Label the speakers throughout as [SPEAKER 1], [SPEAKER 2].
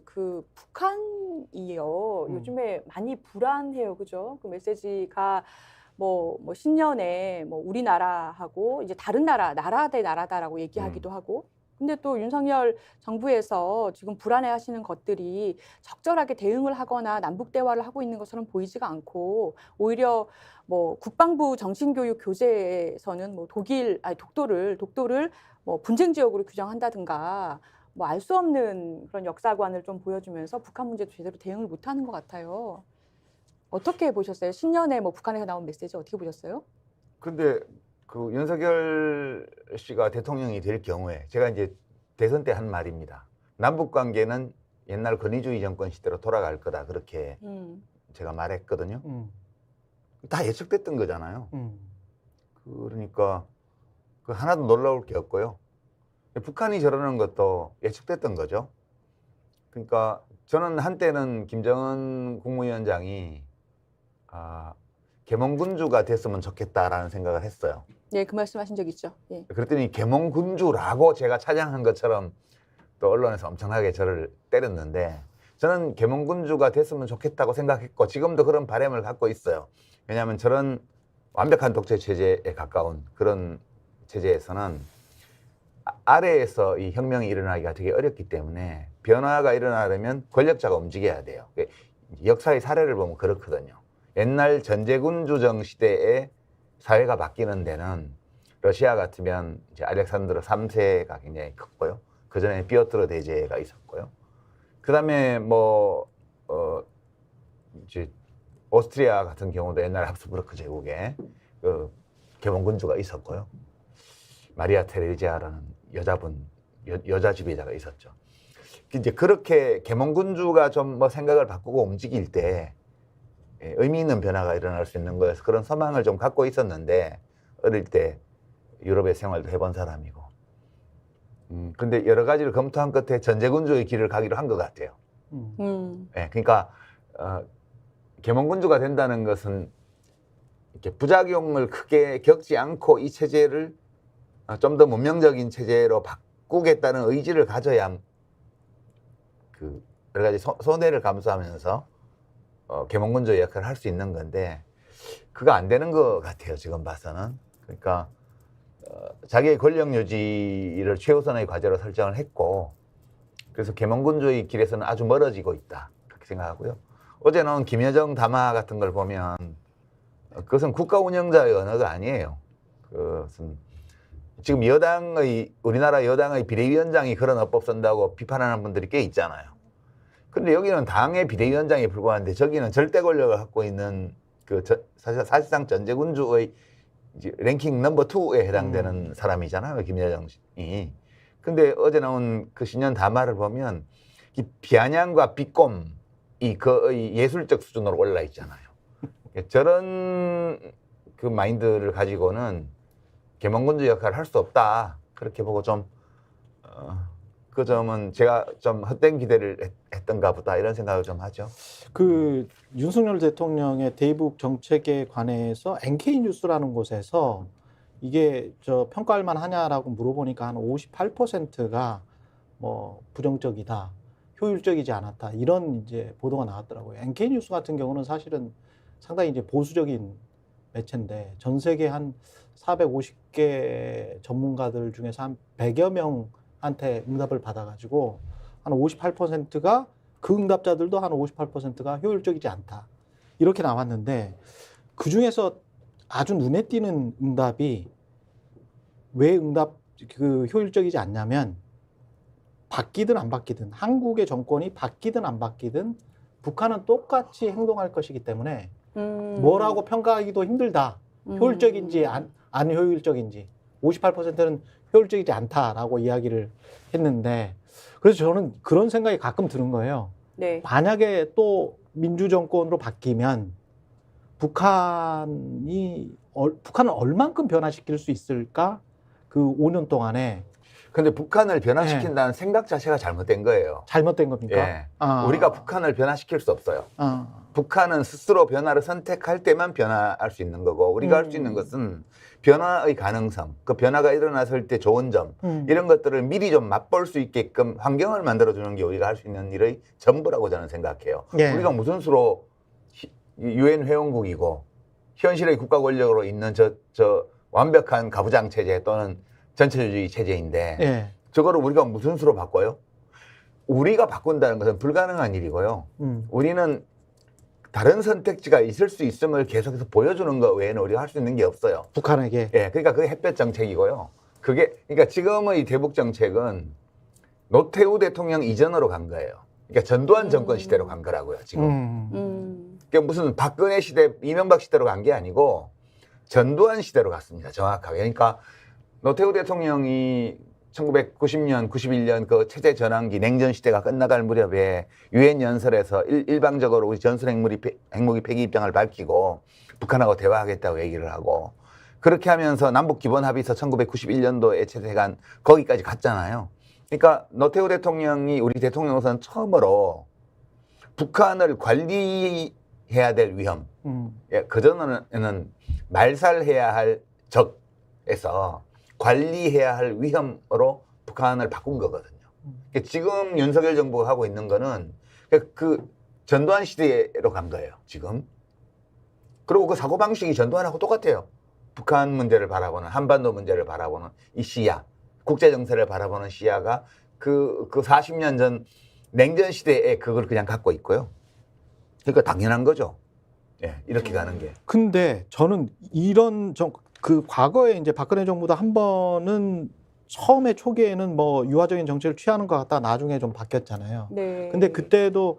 [SPEAKER 1] 그 북한이요.
[SPEAKER 2] 음.
[SPEAKER 1] 요즘에 많이 불안해요. 그죠? 그 메시지가 뭐 신년에 뭐 우리나라하고 이제 다른 나라 대 나라다라고 얘기하기도 하고. 근데 또 윤석열 정부에서 지금 불안해하시는 것들이 적절하게 대응을 하거나 남북 대화를 하고 있는 것처럼 보이지가 않고 오히려 뭐 국방부 정신교육 교재에서는 뭐 독도를 뭐 분쟁 지역으로 규정한다든가 뭐 알 수 없는 그런 역사관을 좀 보여주면서 북한 문제도 제대로 대응을 못하는 것 같아요. 어떻게 보셨어요? 신년에 뭐 북한에서 나온 메시지 어떻게 보셨어요?
[SPEAKER 3] 근데 그 윤석열 씨가 대통령이 될 경우에 제가 이제 대선 때 한 말입니다. 남북 관계는 옛날 권위주의 정권 시대로 돌아갈 거다 그렇게 제가 말했거든요. 다 예측됐던 거잖아요. 그러니까 그 하나도 놀라울 게 없고요. 북한이 저러는 것도 예측됐던 거죠. 그러니까 저는 한때는 김정은 국무위원장이 계몽군주가 됐으면 좋겠다라는 생각을 했어요.
[SPEAKER 1] 네, 그 말씀하신 적 있죠. 예.
[SPEAKER 3] 그랬더니 계몽군주라고 제가 차장한 것처럼 또 언론에서 엄청나게 저를 때렸는데 저는 계몽군주가 됐으면 좋겠다고 생각했고 지금도 그런 바람을 갖고 있어요. 왜냐하면 저런 완벽한 독재 체제에 가까운 그런 체제에서는 아래에서 이 혁명이 일어나기가 되게 어렵기 때문에 변화가 일어나려면 권력자가 움직여야 돼요. 역사의 사례를 보면 그렇거든요. 옛날 전제군주정 시대에 사회가 바뀌는 데는 러시아 같으면 이제 알렉산드로 3세가 굉장히 컸고요. 그 전에 피오트르 대제가 있었고요. 그 다음에 이제 오스트리아 같은 경우도 옛날 합스부르크 제국에 그 계몽군주가 있었고요. 마리아 테레지아라는 여자 지배자가 있었죠. 이제 그렇게 계몽군주가 좀 뭐 생각을 바꾸고 움직일 때 의미 있는 변화가 일어날 수 있는 거여서 그런 소망을 좀 갖고 있었는데 어릴 때 유럽의 생활도 해본 사람이고 근데 여러 가지를 검토한 끝에 전제군주의 길을 가기로 한 것 같아요. 네, 그러니까 계몽군주가 된다는 것은 이렇게 부작용을 크게 겪지 않고 이 체제를 좀 더 문명적인 체제로 바꾸겠다는 의지를 가져야 그 여러 가지 손해를 감수하면서 계몽군주의 역할을 할 수 있는 건데 그거 안 되는 것 같아요. 지금 봐서는. 그러니까 자기의 권력 유지를 최우선의 과제로 설정을 했고 그래서 계몽군주의 길에서는 아주 멀어지고 있다 그렇게 생각하고요. 어제 나온 김여정 담화 같은 걸 보면 그것은 국가 운영자의 언어가 아니에요. 그것은 지금 우리나라 여당의 비대위원장이 그런 어법 쓴다고 비판하는 분들이 꽤 있잖아요. 근데 여기는 당의 비대위원장에 불과한데 저기는 절대 권력을 갖고 있는 사실상 전제군주의 랭킹 넘버 2에 해당되는 사람이잖아요, 김여정이. 근데 어제 나온 그 신년 담화를 보면 이 비아냥과 비꼼이 그 예술적 수준으로 올라 있잖아요. 저런 그 마인드를 가지고는 계몽군주 역할을 할 수 없다. 그렇게 보고 그 점은 제가 좀 헛된 기대를 했던가 보다 이런 생각을 좀 하죠.
[SPEAKER 2] 그 윤석열 대통령의 대북 정책에 관해서 NK뉴스라는 곳에서 이게 평가할 만하냐라고 물어보니까 한 58%가 뭐 부정적이다, 효율적이지 않았다 이런 이제 보도가 나왔더라고요. NK뉴스 같은 경우는 사실은 상당히 이제 보수적인 매체인데 전 세계 한 450개 전문가들 중에서 한 100여 명한테 응답을 받아가지고 한 58%가 그 응답자들도 한 58%가 효율적이지 않다 이렇게 나왔는데 그 중에서 아주 눈에 띄는 응답이 왜 효율적이지 않냐면 바뀌든 안 바뀌든 한국의 정권이 바뀌든 안 바뀌든 북한은 똑같이 행동할 것이기 때문에 뭐라고 평가하기도 힘들다. 효율적인지 안 효율적인지 58%는 효율적이지 않다라고 이야기를 했는데 그래서 저는 그런 생각이 가끔 드는 거예요.
[SPEAKER 1] 네.
[SPEAKER 2] 만약에 또 민주정권으로 바뀌면 북한을 얼만큼 변화시킬 수 있을까? 그 5년 동안에.
[SPEAKER 3] 근데 북한을 변화시킨다는 생각 자체가 잘못된 거예요.
[SPEAKER 2] 잘못된 겁니까?
[SPEAKER 3] 예. 우리가 북한을 변화시킬 수 없어요. 북한은 스스로 변화를 선택할 때만 변화할 수 있는 거고 우리가 할 수 있는 것은 변화의 가능성, 그 변화가 일어났을 때 좋은 점 이런 것들을 미리 좀 맛볼 수 있게끔 환경을 만들어주는 게 우리가 할 수 있는 일의 전부라고 저는 생각해요.
[SPEAKER 2] 예.
[SPEAKER 3] 우리가 무슨 수로 유엔 회원국이고 현실의 국가 권력으로 있는 저 완벽한 가부장 체제 또는 전체주의 체제인데
[SPEAKER 2] 예.
[SPEAKER 3] 저거를 우리가 무슨 수로 바꿔요? 우리가 바꾼다는 것은 불가능한 일이고요. 우리는 다른 선택지가 있을 수 있음을 계속해서 보여주는 것 외에는 우리가 할 수 있는 게 없어요.
[SPEAKER 2] 북한에게.
[SPEAKER 3] 예, 그러니까 그게 햇볕 정책이고요. 그러니까 지금의 대북 정책은 노태우 대통령 이전으로 간 거예요. 그러니까 전두환 정권 시대로 간 거라고요, 지금. 그러니까 무슨 박근혜 시대, 이명박 시대로 간 게 아니고 전두환 시대로 갔습니다, 정확하게. 그러니까 노태우 대통령이 1990년, 91년 그 체제 전환기 냉전 시대가 끝나갈 무렵에 유엔 연설에서 일방적으로 우리 전술 핵무기 폐기 입장을 밝히고 북한하고 대화하겠다고 얘기를 하고 그렇게 하면서 남북 기본 합의서 1991년도에 채택한 거기까지 갔잖아요. 그러니까 노태우 대통령이 우리 대통령으로서는 처음으로 북한을 관리해야 될 위험, 예, 그전에는 말살해야 할 적에서 관리해야 할 위험으로 북한을 바꾼 거거든요. 그러니까 지금 윤석열 정부가 하고 있는 거는 그 전두환 시대로 간 거예요, 지금. 그리고 그 사고방식이 전두환하고 똑같아요. 북한 문제를 바라보는, 한반도 문제를 바라보는 이 시야, 국제정세를 바라보는 시야가 그 40년 전 냉전 시대에 그걸 그냥 갖고 있고요. 그러니까 당연한 거죠. 예, 이렇게 가는 게.
[SPEAKER 2] 근데 저는 그 과거에 이제 박근혜 정부도 한 번은 처음에 초기에는 뭐 유화적인 정책을 취하는 것 같다 나중에 좀 바뀌었잖아요.
[SPEAKER 1] 네.
[SPEAKER 2] 근데 그때도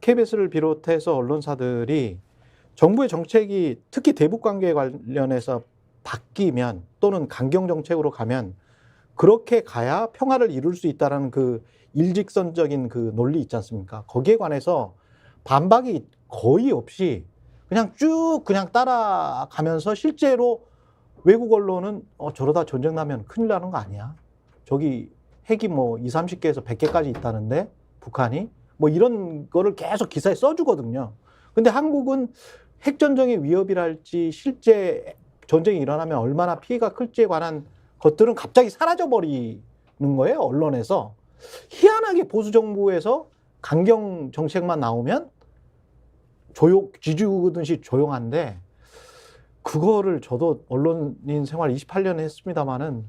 [SPEAKER 2] KBS를 비롯해서 언론사들이 정부의 정책이 특히 대북 관계에 관련해서 바뀌면 또는 강경 정책으로 가면 그렇게 가야 평화를 이룰 수 있다라는 그 일직선적인 그 논리 있지 않습니까? 거기에 관해서 반박이 거의 없이 그냥 쭉 그냥 따라가면서 실제로 외국 언론은 저러다 전쟁 나면 큰일 나는 거 아니야? 저기 핵이 뭐 20, 30개에서 100개까지 있다는데 북한이 뭐 이런 거를 계속 기사에 써주거든요. 근데 한국은 핵전쟁의 위협이랄지 실제 전쟁이 일어나면 얼마나 피해가 클지에 관한 것들은 갑자기 사라져버리는 거예요, 언론에서. 희한하게 보수 정부에서 강경 정책만 나오면 쥐죽듯이 조용한데 그거를 저도 언론인 생활 28년 했습니다마는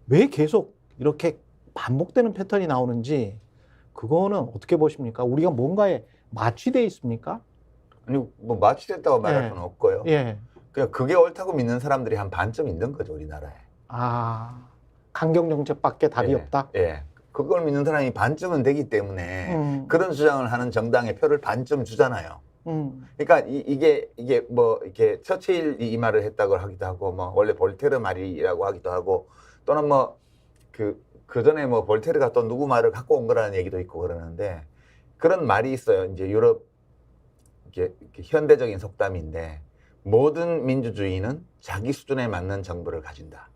[SPEAKER 2] 왜 계속 이렇게 반복되는 패턴이 나오는지 그거는 어떻게 보십니까? 우리가 뭔가에 마취돼 있습니까?
[SPEAKER 3] 아니 뭐 마취됐다고 말할 수는 없고요.
[SPEAKER 2] 예.
[SPEAKER 3] 그냥 그게 옳다고 믿는 사람들이 한 반쯤 있는 거죠, 우리나라에.
[SPEAKER 2] 아, 강경 정책밖에 답이
[SPEAKER 3] 예,
[SPEAKER 2] 없다.
[SPEAKER 3] 예. 그걸 믿는 사람이 반쯤은 되기 때문에 그런 주장을 하는 정당의 표를 반쯤 주잖아요. 그러니까 이게 뭐 이렇게 처칠이 이 말을 했다고 하기도 하고 뭐 원래 볼테르 말이라고 하기도 하고 또는 뭐 그 전에 뭐 볼테르가 또 누구 말을 갖고 온 거라는 얘기도 있고 그러는데 그런 말이 있어요. 이제 유럽 이렇게 현대적인 속담인데 모든 민주주의는 자기 수준에 맞는 정부를 가진다.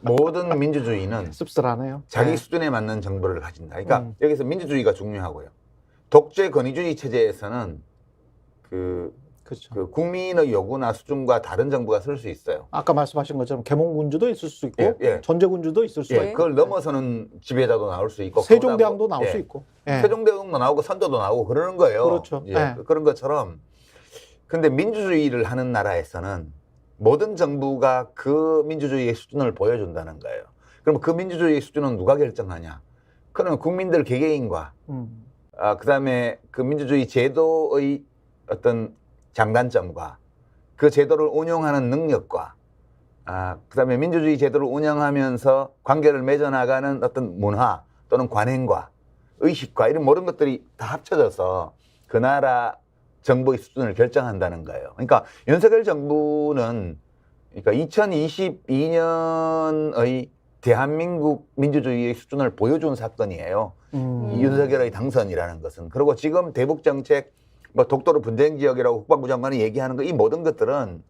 [SPEAKER 3] 모든 민주주의는
[SPEAKER 2] 씁쓸하네요.
[SPEAKER 3] 자기
[SPEAKER 2] 네.
[SPEAKER 3] 수준에 맞는 정부를 가진다. 그러니까 여기서 민주주의가 중요하고요. 독재 권위주의 체제에서는
[SPEAKER 2] 그렇죠.
[SPEAKER 3] 그 국민의 요구나 수준과 다른 정부가 설 수 있어요.
[SPEAKER 2] 아까 말씀하신 것처럼 개몽군주도 있을 수 있고
[SPEAKER 3] 예.
[SPEAKER 2] 전제군주도 있을 수
[SPEAKER 3] 예,
[SPEAKER 2] 있고
[SPEAKER 3] 그걸 넘어서는 지배자도 나올 수 있고
[SPEAKER 2] 세종대왕도 나올
[SPEAKER 3] 예,
[SPEAKER 2] 수 있고 예.
[SPEAKER 3] 세종대왕도 나오고 선조도 나오고 그러는 거예요.
[SPEAKER 2] 그렇죠.
[SPEAKER 3] 예,
[SPEAKER 2] 예.
[SPEAKER 3] 그런 것처럼 근데 민주주의를 하는 나라에서는 모든 정부가 그 민주주의의 수준을 보여준다는 거예요. 그럼 그 민주주의의 수준은 누가 결정하냐? 그러면 국민들 개개인과 그다음에 그 민주주의 제도의 어떤 장단점과 그 제도를 운용하는 능력과 그다음에 민주주의 제도를 운영하면서 관계를 맺어나가는 어떤 문화 또는 관행과 의식과 이런 모든 것들이 다 합쳐져서 그 나라 정부의 수준을 결정한다는 거예요. 그러니까 윤석열 정부는 그러니까 2022년의 대한민국 민주주의의 수준을 보여준 사건이에요. 이 윤석열의 당선이라는 것은. 그리고 지금 대북 정책, 뭐 독도를 분쟁 지역이라고 국방부 장관이 얘기하는 거 이 모든 것들은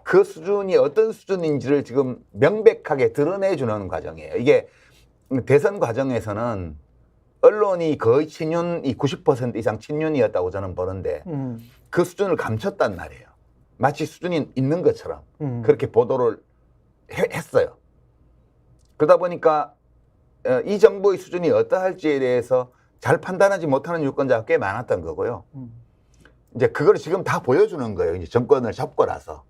[SPEAKER 3] 그 수준이 어떤 수준인지를 지금 명백하게 드러내주는 과정이에요. 이게 대선 과정에서는 언론이 거의 친윤이 90% 이상 친윤이었다고 저는 보는데 그 수준을 감췄단 말이에요. 마치 수준이 있는 것처럼 그렇게 보도를 했어요. 그러다 보니까 이 정부의 수준이 어떠할지에 대해서 잘 판단하지 못하는 유권자가 꽤 많았던 거고요. 이제 그걸 지금 다 보여주는 거예요. 이제 정권을 잡고 나서.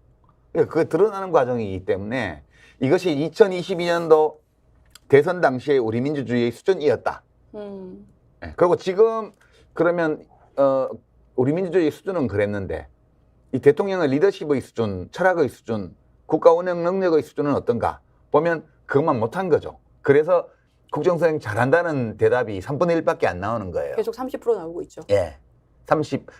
[SPEAKER 3] 그게 드러나는 과정이기 때문에 이것이 2022년도 대선 당시의 우리 민주주의의 수준이었다. 네. 그리고 지금 그러면 우리 민주주의 수준은 그랬는데 이 대통령의 리더십의 수준, 철학의 수준, 국가 운영 능력의 수준은 어떤가 보면 그것만 못한 거죠. 그래서 국정수행 잘한다는 대답이 3분의 1밖에 안 나오는 거예요.
[SPEAKER 1] 계속 30% 나오고 있죠.
[SPEAKER 3] 예.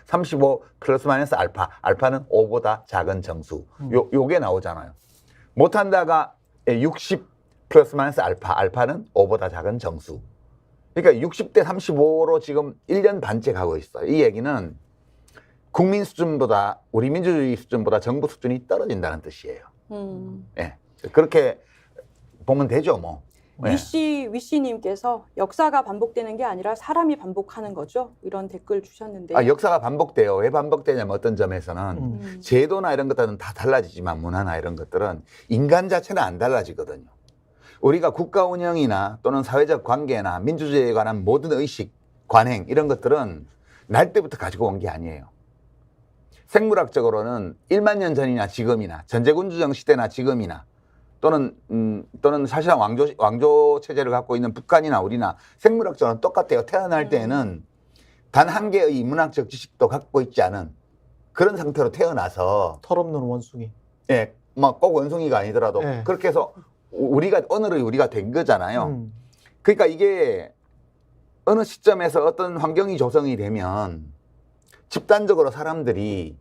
[SPEAKER 3] 35 플러스 마이너스 알파. 알파는 5보다 작은 정수. 요게 나오잖아요. 못한다가 60 플러스 마이너스 알파. 알파는 5보다 작은 정수. 그러니까 60대 35로 지금 1년 반째 가고 있어요. 이 얘기는 국민 수준보다, 우리 민주주의 수준보다 정부 수준이 떨어진다는 뜻이에요. 예. 그렇게 보면 되죠, 뭐. 예.
[SPEAKER 1] 위씨님께서 역사가 반복되는 게 아니라 사람이 반복하는 거죠. 이런 댓글 주셨는데.
[SPEAKER 3] 역사가 반복돼요. 왜 반복되냐면 어떤 점에서는 제도나 이런 것들은 다 달라지지만 문화나 이런 것들은 인간 자체는 안 달라지거든요. 우리가 국가 운영이나 또는 사회적 관계나 민주주의에 관한 모든 의식, 관행 이런 것들은 날 때부터 가지고 온 게 아니에요. 생물학적으로는 1만 년 전이나 지금이나 전제군주정 시대나 지금이나 또는 사실상 왕조 체제를 갖고 있는 북한이나 우리나 생물학적으로는 똑같아요. 태어날 때에는 단 한 개의 문학적 지식도 갖고 있지 않은 그런 상태로 태어나서
[SPEAKER 2] 털없는 원숭이.
[SPEAKER 3] 예, 뭐 꼭 원숭이가 아니더라도
[SPEAKER 2] 예.
[SPEAKER 3] 그렇게 해서 오늘의 우리가 된 거잖아요. 그러니까 이게 어느 시점에서 어떤 환경이 조성이 되면 집단적으로 사람들이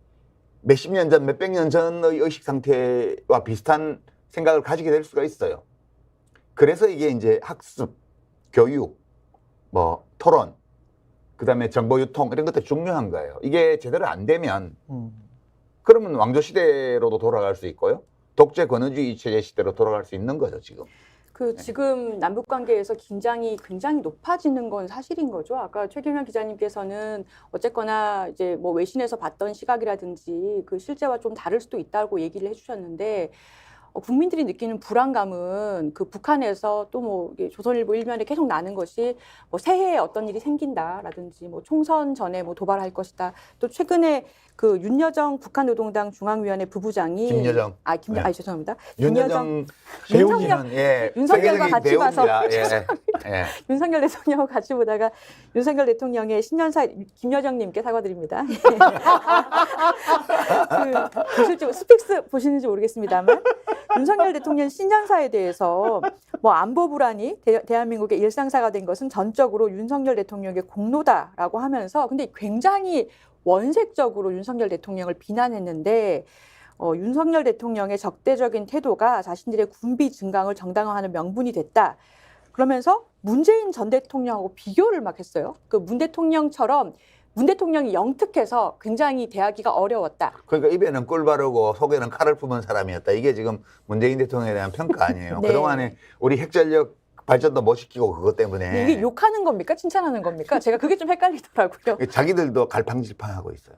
[SPEAKER 3] 몇십 년 전, 몇백 년 전의 의식 상태와 비슷한 생각을 가지게 될 수가 있어요. 그래서 이게 이제 학습, 교육, 뭐 토론, 그다음에 정보 유통 이런 것들이 중요한 거예요. 이게 제대로 안 되면 그러면 왕조 시대로도 돌아갈 수 있고요. 독재 권위주의 체제 시대로 돌아갈 수 있는 거죠, 지금.
[SPEAKER 1] 지금 남북 관계에서 긴장이 굉장히 높아지는 건 사실인 거죠. 아까 최경영 기자님께서는 어쨌거나 이제 뭐 외신에서 봤던 시각이라든지 그 실제와 좀 다를 수도 있다고 얘기를 해주셨는데 국민들이 느끼는 불안감은 그 북한에서 또 뭐 조선일보 일면에 계속 나는 것이 뭐 새해에 어떤 일이 생긴다라든지 뭐 총선 전에 뭐 도발할 것이다. 또 최근에 그 윤여정 북한 노동당 중앙위원회 부부장이
[SPEAKER 3] 김여정.
[SPEAKER 1] 죄송합니다.
[SPEAKER 3] 윤여정
[SPEAKER 1] 윤석열,
[SPEAKER 3] 예,
[SPEAKER 1] 윤석열과 같이
[SPEAKER 3] 배우입니다.
[SPEAKER 1] 봐서
[SPEAKER 3] 예.
[SPEAKER 1] 윤석열 대통령하고 같이 보다가 윤석열 대통령의 신년사 김여정님께 사과드립니다. 스픽스 보시는지 모르겠습니다만 윤석열 대통령 신년사에 대해서 뭐 안보 불안이 대한민국의 일상사가 된 것은 전적으로 윤석열 대통령의 공로다라고 하면서 근데 굉장히 원색적으로 윤석열 대통령을 비난했는데 윤석열 대통령의 적대적인 태도가 자신들의 군비 증강을 정당화하는 명분이 됐다. 그러면서 문재인 전 대통령하고 비교를 막 했어요. 그 문 대통령처럼 문 대통령이 영특해서 굉장히 대하기가 어려웠다.
[SPEAKER 3] 그러니까 입에는 꿀 바르고 속에는 칼을 품은 사람이었다. 이게 지금 문재인 대통령에 대한 평가 아니에요.
[SPEAKER 1] 네.
[SPEAKER 3] 그동안에 우리 핵전력 발전도 못 시키고 그것 때문에.
[SPEAKER 1] 이게 욕하는 겁니까? 칭찬하는 겁니까? 제가 그게 좀 헷갈리더라고요.
[SPEAKER 3] 자기들도 갈팡질팡하고 있어요.